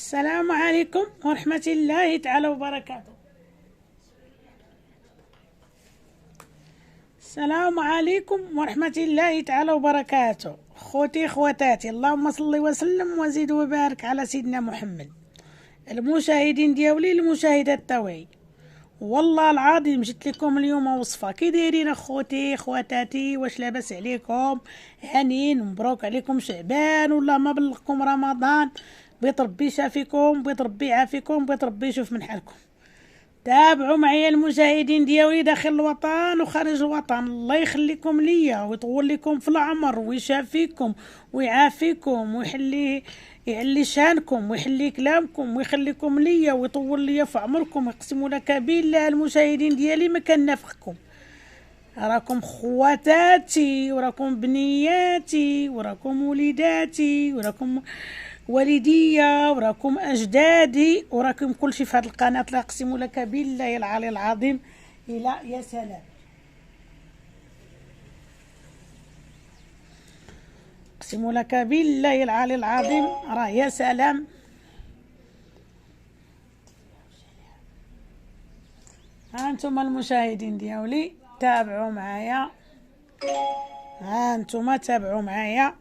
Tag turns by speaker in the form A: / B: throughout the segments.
A: السلام عليكم ورحمة الله تعالى وبركاته. السلام عليكم ورحمة الله تعالى وبركاته. خوتي خواتاتي، اللهم صل وسلم وزيد وبارك على سيدنا محمد. المشاهدين ديالي المشاهدات تاوعي، والله العظيم جبت لكم اليوم وصفه. كي دايرين اخوتي خواتاتي؟ واش لاباس عليكم؟ هانيين مبروك عليكم شعبان، والله ما بلغكم رمضان. بيت ربي شافيكم، بيت ربي يعافيكم، بيت ربي يشوف من حالكم. تابعوا معايا المشاهدين ديالي داخل الوطن وخارج الوطن. الله يخليكم ليا ويطول لكم في العمر ويشافيكم ويعافيكم يعلي شانكم ويحلي كلامكم ويخليكم ليا ويطول ليا في عمركم. يقسم لك بالله المشاهدين ديالي ما كنافقكم، راكم خواتاتي وراكم بنياتي وراكم وليداتي وراكم والديا وراكم اجدادي وراكم كل شيء في هذه القناه. لا اقسم لك بالله العلي العظيم. الى يا سلام، اقسم لك بالله العلي العظيم. راه يا سلام. ها انتم المشاهدين ديالي تابعوا معايا، ها انتم تابعوا معايا.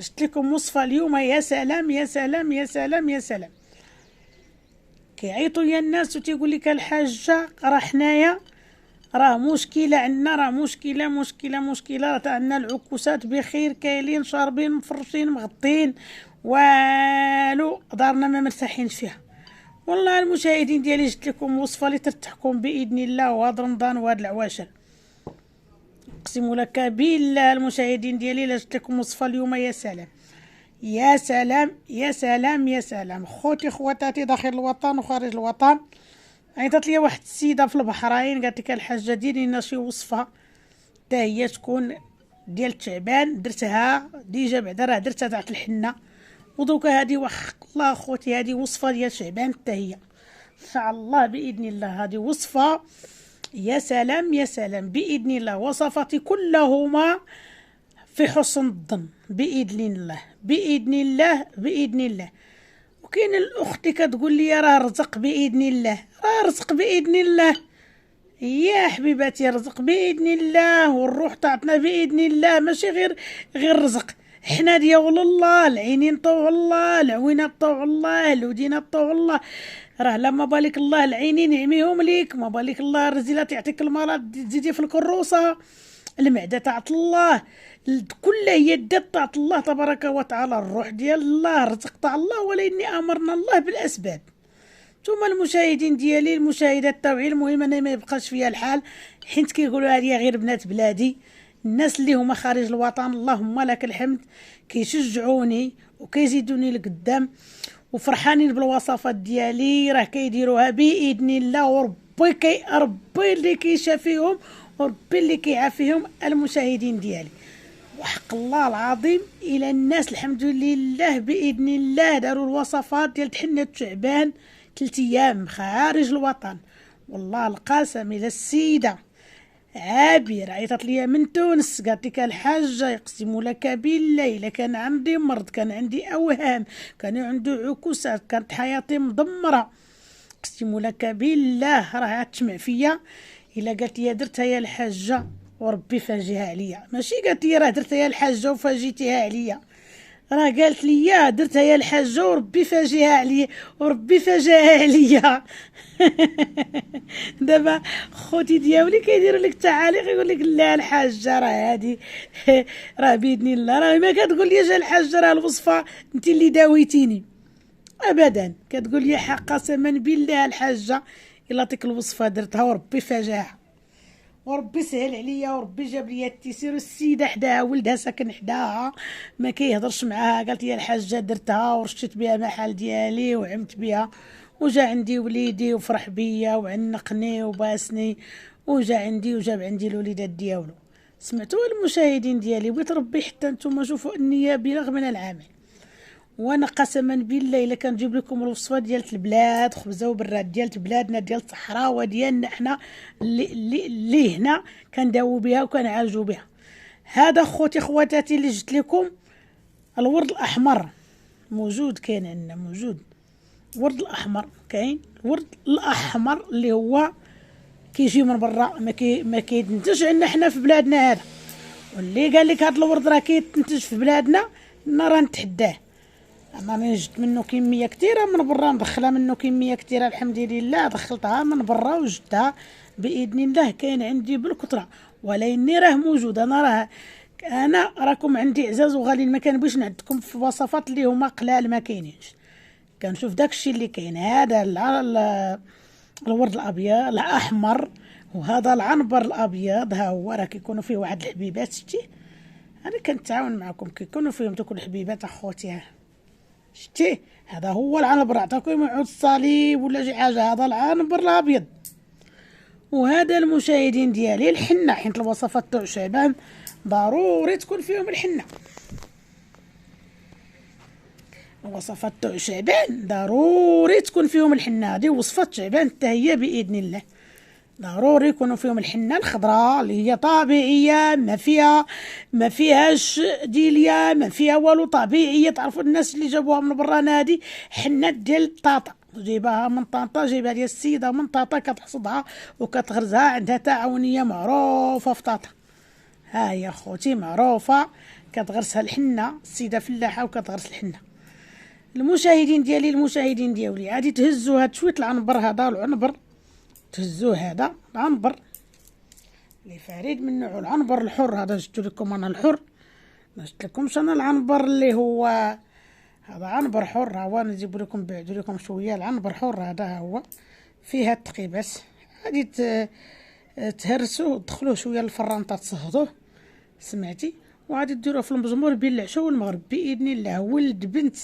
A: شفت لكم وصفه اليوم. يا سلام يا سلام يا سلام يا سلام. كيعيطوا ليا الناس وتيقول لك الحاجه راه حنايا راه مشكله عندنا، راه مشكله راه عندنا العكوسات بخير، كايلين شاربين مفرشين مغطين والو، دارنا ما مرتاحينش فيها. والله المشاهدين ديالي جبت لكم وصفه اللي ترتاحكم باذن الله، وهذا رمضان وهذا العواشر. اقسم لك بالله المشاهدين ديالي لا جبت لكم وصفه اليوم. يا سلام يا سلام يا سلام يا سلام. خوتي خواتاتي داخل الوطن وخارج الوطن، عيطت لي واحد السيده في البحرين قالت لك الحاجه ديري لنا شي وصفه حتى هي تكون ديال التعبان. درتها ديجا بعدا، راه درتها تاع الحنه، ودروكا هذه الله خوتي هذه وصفه ديال الشعبان حتى هي ان شاء الله باذن الله. هذه وصفه يا سلام يا سلام باذن الله. وصفاتي كلهما في حسن الظن باذن الله باذن الله باذن الله. وكاين الاخت كتقول لي راه رزق باذن الله، راه رزق باذن الله يا حبيباتي، رزق باذن الله، والروح تعطنا باذن الله. ماشي غير رزق، حنا ديال الله، العينين طوع الله، العوينات طوع الله، الودينات طوع الله. راه لما بالك الله العينين يعميهم ليك، ما بالك الله الرزيلات يعطيك المرض تزيدي في الكروسه، المعده تعطي الله، كل يدات تعطي الله تبارك وتعالى، الروح ديال الله، الرزق تاع الله، ولكن امرنا الله بالاسباب. ثم المشاهدين ديالي المشاهدات تاوعي، المهم انا ما يبقاش فيها الحال، حيت كيقولوا هذه غير بنات بلادي. الناس اللي هما خارج الوطن اللهم لك الحمد كيشجعوني وكيزيدوني لقدام وفرحانين بالوصفات ديالي، راه كيديروها باذن الله. ربي اللي كيشافيهم وربي اللي كيعافيهم المشاهدين ديالي، وحق الله العظيم الى الناس الحمد لله باذن الله داروا الوصفات ديال تحنه شعبان 3 ايام خارج الوطن. والله القاسم الى السيده عابر عيطت لي من تونس قالت لك الحاجه يقسم لك بالله الا كان عندي مرض، كان عندي اوهام، كان عندي عكوسات، كانت حياتي مدمره، قسم لك بالله راه تسمع فيا. الا قالت لي درتها يا الحاجه وربي فاجيها عليا، ماشي قالت لي راه درتها يا الحاجه وفاجيتيها عليا، راه قالت لي يا درتها يا الحاجه وربي فاجيها عليا وربي فاجاها عليا. دابا خوتي ديالي كيديروا لك تعاليق يقول لك لا الحاجه راه هذه راه باذن الله، راه ما كتقول لي جا الحاجه راه الوصفه انت اللي داويتيني ابدا. كتقول لي حق قسما بالله الحاجه الا تيك الوصفه درتها وربي فاجاها وربي سهل عليا وربي جاب لي التيسير. السيده حداها ولدها ساكن حداها ما كيهضرش معاها، قالت لي الحاجه درتها ورشت بها محل ديالي وعمت بها، وجا عندي وليدي وفرح بيا وعنقني وباسني، وجا عندي وجاب عندي الوليدات ديالو. سمعتوا المشاهدين ديالي؟ بغيت ربي حتى نتوما شوفوا النيه بلغ من العمل. وانا قسما بالله الا كنجيب لكم الوصفه ديال البلاد، خبزه وبراد ديال بلادنا ديال الصحراء وديالنا حنا اللي هنا كنداوو بها وكنعالجوا بها. هذا خوتي خواتاتي اللي جبت لكم الورد الاحمر موجود، كاين عندنا موجود الورد الاحمر، كاين الورد الاحمر اللي هو كيجي من برا، ما كيتنتج عندنا حنا في بلادنا هذا. واللي قال لك هذا الورد راه كيتنتج في بلادنا انا راه نتحداه. انا نجد منه كميه كثيره من برا، ندخلها منه كميه كثيره الحمد لله، دخلتها من برا وجدتها باذن الله كاين عندي بالكثره، ولاني راه موجود. انا راكم عندي عزاز وغاليين، ما كنبغيش نعدكم في وصفات اللي هما قلال ما كاينينش. كنشوف داكشي اللي كاين. هذا الورد الابيض الاحمر، وهذا العنبر الابيض، ها هو راه كيكونوا فيه واحد الحبيبات. شتي انا كنتعاون معكم كيكونوا فيهم دوك الحبيبات اخوتي. شتي هذا هو العنبر، عطاكم عود الصليب ولا شي حاجه، هذا العنبر الابيض. وهذا المشاهدين ديالي الحنه، حيت الوصفات تاع شعبان ضروري تكون فيهم الحنه. الوصفات تاع شعبان ضروري تكون فيهم الحنه. هذه وصفات شعبان حتى هي باذن الله ضروري يكونوا فيهم الحنه الخضراء اللي هي طبيعيه، ما فيهاش ديليا، ما فيها والو، طبيعيه. تعرفوا الناس اللي جابوها من برا هذه حنه ديال طاطا، جايباها من طنطا، جايبها ديال السيده من طاطا، كتحصدها وكتغرزها، عندها تعاونيه معروفه في طاطا. ها هي اخوتي معروفه، كتغرسها الحنه، السيده فلاحه وكتغرس الحنه. المشاهدين ديالي غادي تهزوا هاد شويه العنبر، هذا العنبر تهزوه، هذا العنبر اللي فريد من نوع العنبر الحر. هذا جبت لكم انا الحر، ما جبت لكمش انا العنبر اللي هو هذا عنبر حر. هو نجيب لكم بعد لكم شويه العنبر حر. هذا هو فيه التقيبات، غادي تهرسوه وتدخلوه شويه للفران تصهدوه، سمعتي، وغادي ديروه في المجمور بين العشاء والمغرب باذن الله. ولد بنت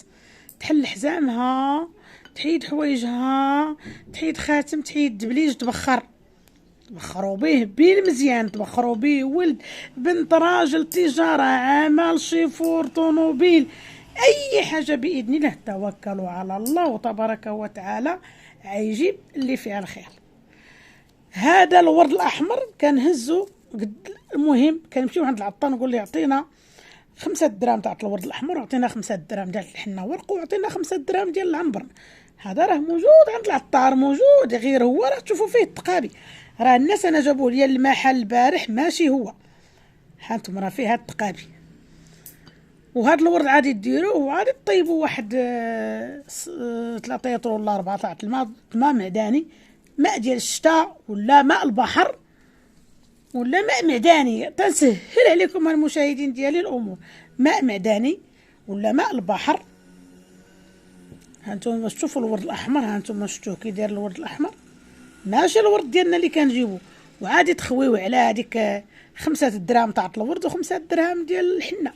A: تحل حزامها، تحيد حوايجها، تحيد خاتم، تحيد دبليج، تبخروا به بالمزيان، تبخروا به ولد بنت راجل، تجاره، عمل، شيفور، طوموبيل، اي حاجه باذن الله. توكلوا على الله وتبارك وتعالى عيجيب اللي فيها الخير. هذا الورد الاحمر كنهزو. المهم كنمشيو عند العطار نقول له يعطينا 5 دراهم تاع الورد الاحمر، وعطينا 5 دراهم ديال الحنه ورق، وعطينا 5 دراهم ديال العنبر. هذا راه موجود عند العطار، موجود، غير هو راه تشوفوا فيه التقابي. راه الناس انا جابوه ليا المحل البارح ماشي هو، هانتم راه فيه هاد التقابي. وهذا الورد عادي ديروه وعادي طيبوا واحد 3 لتر ولا 4 تاع الماء معدني، ماء ديال الشتاء ولا ماء البحر ولا ماء معدني. تنسهل عليكم المشاهدين ديالي الامور، ماء معدني ولا ماء البحر. هانتوما شوفوا الورد الاحمر، هانتوما شفتوه كي داير الورد الاحمر، ماشي الورد ديالنا اللي كنجيبو. وعادي تخويو على هذيك 5 دراهم تاع الورد و5 دراهم ديال الحنه.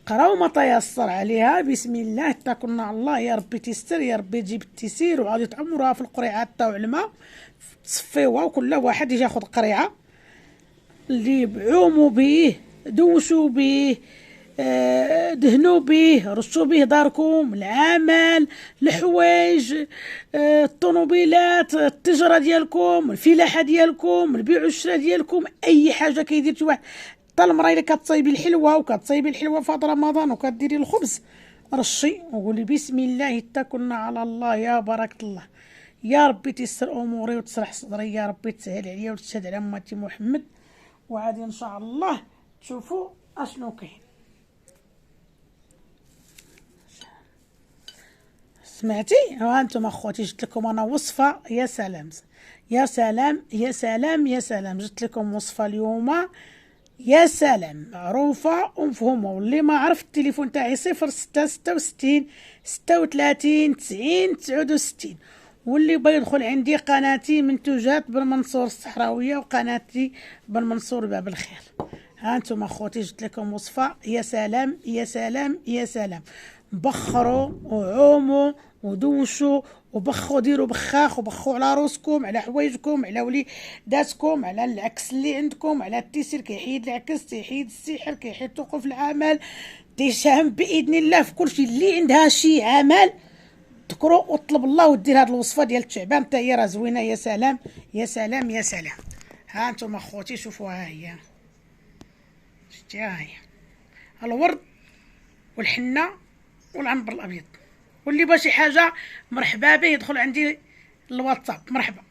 A: قراو ما تيسر عليها، بسم الله اتكلنا على الله. يا ربي تيسر، يا ربي تجيب التيسير. وغادي تعمروها في القريعات تاع الماء، تصفيوها، وكل واحد يجي ياخذ قريعه اللي بعوموا به، دوشوا به، دهنوا به، رشوا به داركم، العمل، الحوايج، الطوموبيلات، التجاره ديالكم، الفلاحه ديالكم، البيع والشراء ديالكم، اي حاجه كيدير شي واحد. حتى المراه الا كتصايبي الحلوه وكتصايبي الحلوه في رمضان وكديري الخبز، رشي وقولي بسم الله اتكلنا على الله. يا بركه الله، يا ربي تيسر اموري وتشرح صدري، يا ربي تسهل عليا وتشهد على امتي محمد. وعادي ان شاء الله تشوفوا اشنو كاين. سمعتي؟ وانتم اخواتي جبت لكم انا وصفه. يا سلام يا سلام يا سلام يا سلام، جبت لكم وصفه اليوم يا سلام، معروفه ومفهومه. واللي ما عرف التليفون تاعي 0666 36 90 69. واللي بغى يدخل عندي قناتي منتوجات بن منصور الصحراويه، وقناتي بن منصور باب الخير. ها انتم اخوتي جبت لكم وصفه يا سلام يا سلام يا سلام. بخروا وعوموا ودوشوا وبخوا، ديروا بخاخ وبخوا على روسكم، على حوايجكم، على وليداتكم، على العكس اللي عندكم، على التيسير كيحيد العكس، تيحيد السحر، كيحيد توقف العمل، تيساهم باذن الله في كل شيء. اللي عندها شي عمل تكرو وطلب الله ودير هاد الوصفه ديال التعبان حتى هي راه زوينه. يا سلام يا سلام يا سلام. ها انتم اخوتي شوفوا، ها هي شتي، ها هي الورد والحنه والعنبر الابيض. واللي باغي شي حاجه مرحبا به يدخل عندي الواتساب. مرحبا.